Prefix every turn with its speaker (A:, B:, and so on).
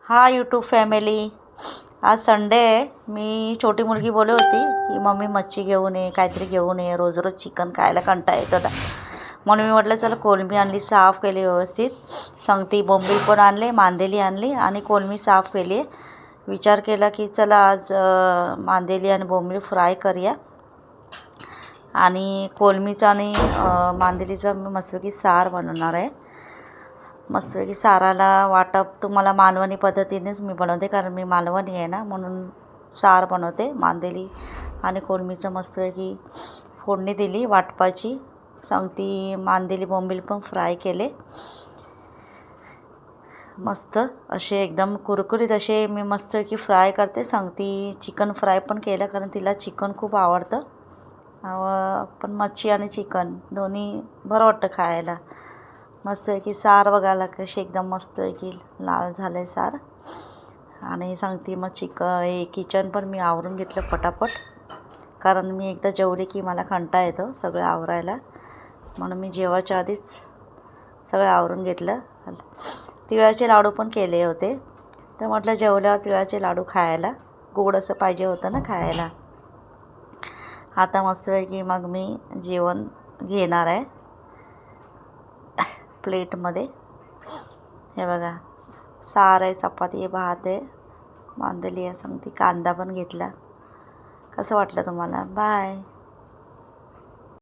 A: हा YouTube family, आज Sunday आहे. मी छोटी मुलगी बोलत होती की मम्मी मच्छी घेऊन ये, काहीतरी घेऊन ये, रोज रोज चिकन खायला कंटाळा येतो ना. म्हणून मी म्हटलं चला कोलंबी आणली, साफ केली व्यवस्थित. सांगती बोंबील पण आणले, मांदेली आणली आणि कोलंबी साफ केली. विचार केला की चला आज मांदेली आणि बोंबील फ्राय करूया आणि कोलंबीचा आणि मांदेलीचा मी मस्तपैकी सार बनवणार आहे. मस्तपैकी साराला वाटप तुम्हाला मालवणी पद्धतीनेच मी बनवते, कारण मी मालवणी आहे ना, म्हणून सार बनवते. मांदेली आणि कोलंबीचं मस्तपैकी फोडणी दिली वाटपाची. सांगती मांदेली बोंबील पण फ्राय केले मस्त असे, एकदम कुरकुरीत असे मी मस्तपैकी फ्राय करते. सांगती चिकन फ्राय पण केलं, कारण तिला चिकन खूप आवडतं. पण मच्छी आणि चिकन दोन्ही बरं वाटतं खायला. मस्तपैकी सार बघायला कशी एकदम मस्तपैकी लाल झालं आहे सार. आणि सांगते मग किचन पण मी आवरून घेतलं फटाफट, कारण मी एकदा जेवले की मला कंटाळा येतो सगळं आवरायला, म्हणून मी जेवायच्या आधीच सगळं आवरून घेतलं. तिळाचे लाडू पण केले होते, तर म्हटलं जेवल्यावर तिळाचे लाडू खायला गोड असं पाहिजे होतं ना खायला. आता मस्तपैकी मग मी जेवण घेणार आहे प्लेटमध्ये. हे बघा, सार आहे, चपाती आहे, भात आहे, मांदेली आहे, सांगते कांदा पण घेतला. कसं वाटलं तुम्हाला? बाय.